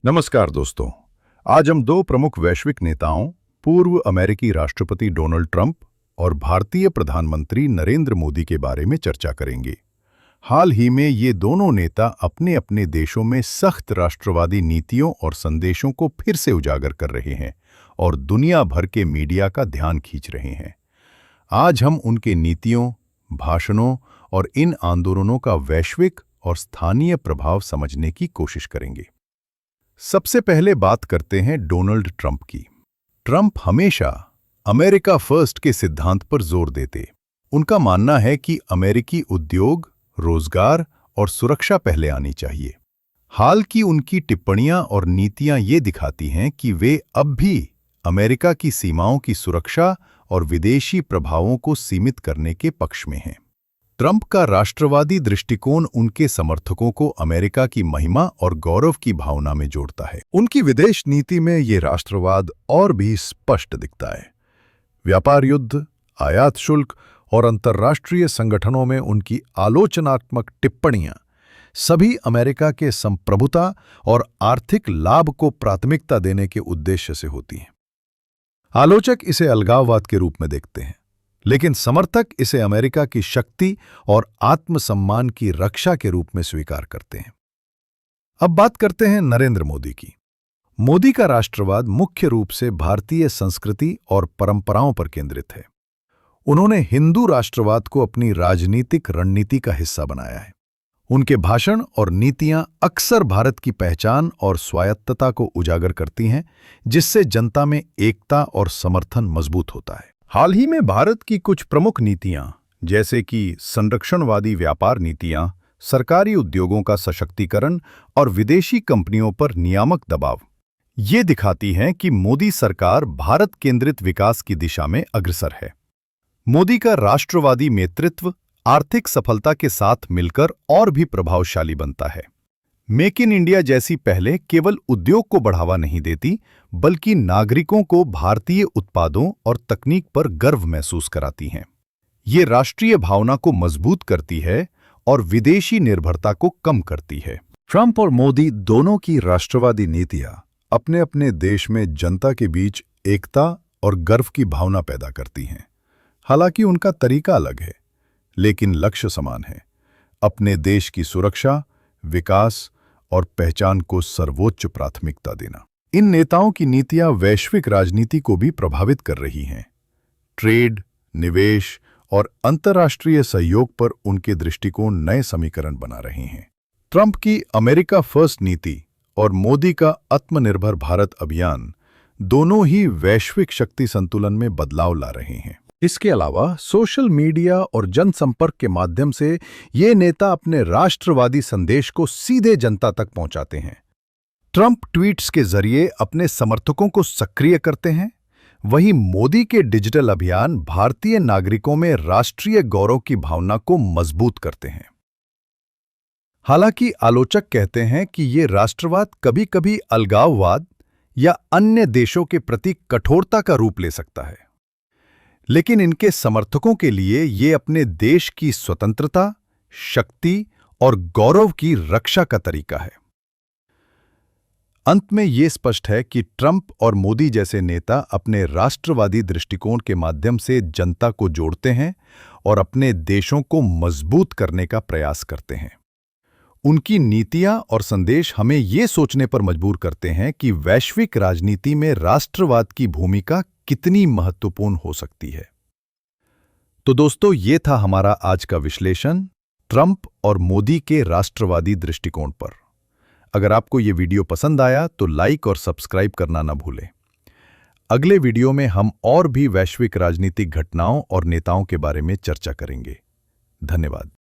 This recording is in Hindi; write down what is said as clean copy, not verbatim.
नमस्कार दोस्तों। आज हम दो प्रमुख वैश्विक नेताओं, पूर्व अमेरिकी राष्ट्रपति डोनाल्ड ट्रंप और भारतीय प्रधानमंत्री नरेंद्र मोदी के बारे में चर्चा करेंगे। हाल ही में ये दोनों नेता अपने अपने देशों में सख्त राष्ट्रवादी नीतियों और संदेशों को फिर से उजागर कर रहे हैं और दुनिया भर के मीडिया का ध्यान खींच रहे हैं। आज हम उनके नीतियों, भाषणों और इन आंदोलनों का वैश्विक और स्थानीय प्रभाव समझने की कोशिश करेंगे। सबसे पहले बात करते हैं डोनाल्ड ट्रंप की। ट्रंप हमेशा अमेरिका फर्स्ट के सिद्धांत पर जोर देते। उनका मानना है कि अमेरिकी उद्योग, रोजगार और सुरक्षा पहले आनी चाहिए। हाल की उनकी टिप्पणियां और नीतियां ये दिखाती हैं कि वे अब भी अमेरिका की सीमाओं की सुरक्षा और विदेशी प्रभावों को सीमित करने के पक्ष में हैं। ट्रंप का राष्ट्रवादी दृष्टिकोण उनके समर्थकों को अमेरिका की महिमा और गौरव की भावना में जोड़ता है। उनकी विदेश नीति में ये राष्ट्रवाद और भी स्पष्ट दिखता है। व्यापार युद्ध, आयात शुल्क और अंतर्राष्ट्रीय संगठनों में उनकी आलोचनात्मक टिप्पणियां सभी अमेरिका के संप्रभुता और आर्थिक लाभ को प्राथमिकता देने के उद्देश्य से होती हैं। आलोचक इसे अलगाववाद के रूप में देखते हैं, लेकिन समर्थक इसे अमेरिका की शक्ति और आत्मसम्मान की रक्षा के रूप में स्वीकार करते हैं। अब बात करते हैं नरेंद्र मोदी की। मोदी का राष्ट्रवाद मुख्य रूप से भारतीय संस्कृति और परंपराओं पर केंद्रित है। उन्होंने हिंदू राष्ट्रवाद को अपनी राजनीतिक रणनीति का हिस्सा बनाया है। उनके भाषण और नीतियां अक्सर भारत की पहचान और स्वायत्तता को उजागर करती हैं, जिससे जनता में एकता और समर्थन मजबूत होता है। हाल ही में भारत की कुछ प्रमुख नीतियां, जैसे कि संरक्षणवादी व्यापार नीतियां, सरकारी उद्योगों का सशक्तिकरण और विदेशी कंपनियों पर नियामक दबाव, ये दिखाती हैं कि मोदी सरकार भारत केंद्रित विकास की दिशा में अग्रसर है। मोदी का राष्ट्रवादी नेतृत्व आर्थिक सफलता के साथ मिलकर और भी प्रभावशाली बनता है। मेक इन इंडिया जैसी पहले केवल उद्योग को बढ़ावा नहीं देती, बल्कि नागरिकों को भारतीय उत्पादों और तकनीक पर गर्व महसूस कराती हैं। ये राष्ट्रीय भावना को मजबूत करती है और विदेशी निर्भरता को कम करती है। ट्रंप और मोदी दोनों की राष्ट्रवादी नीतियां अपने अपने देश में जनता के बीच एकता और गर्व की भावना पैदा करती हैं। हालांकि उनका तरीका अलग है, लेकिन लक्ष्य समान है: अपने देश की सुरक्षा, विकास और पहचान को सर्वोच्च प्राथमिकता देना। इन नेताओं की नीतियां वैश्विक राजनीति को भी प्रभावित कर रही हैं। ट्रेड, निवेश और अंतर्राष्ट्रीय सहयोग पर उनके दृष्टिकोण नए समीकरण बना रहे हैं। ट्रंप की अमेरिका फर्स्ट नीति और मोदी का आत्मनिर्भर भारत अभियान दोनों ही वैश्विक शक्ति संतुलन में बदलाव ला रहे हैं। इसके अलावा सोशल मीडिया और जनसंपर्क के माध्यम से ये नेता अपने राष्ट्रवादी संदेश को सीधे जनता तक पहुंचाते हैं। ट्रंप ट्वीट्स के जरिए अपने समर्थकों को सक्रिय करते हैं, वहीं मोदी के डिजिटल अभियान भारतीय नागरिकों में राष्ट्रीय गौरव की भावना को मजबूत करते हैं। हालांकि आलोचक कहते हैं कि ये राष्ट्रवाद कभी-कभी अलगाववाद या अन्य देशों के प्रति कठोरता का रूप ले सकता है, लेकिन इनके समर्थकों के लिए ये अपने देश की स्वतंत्रता, शक्ति और गौरव की रक्षा का तरीका है। अंत में ये स्पष्ट है कि ट्रंप और मोदी जैसे नेता अपने राष्ट्रवादी दृष्टिकोण के माध्यम से जनता को जोड़ते हैं और अपने देशों को मजबूत करने का प्रयास करते हैं। उनकी नीतियां और संदेश हमें ये सोचने पर मजबूर करते हैं कि वैश्विक राजनीति में राष्ट्रवाद की भूमिका कितनी महत्वपूर्ण हो सकती है। तो दोस्तों, ये था हमारा आज का विश्लेषण ट्रंप और मोदी के राष्ट्रवादी दृष्टिकोण पर। अगर आपको ये वीडियो पसंद आया तो लाइक और सब्सक्राइब करना न भूलें। अगले वीडियो में हम और भी वैश्विक राजनीतिक घटनाओं और नेताओं के बारे में चर्चा करेंगे। धन्यवाद।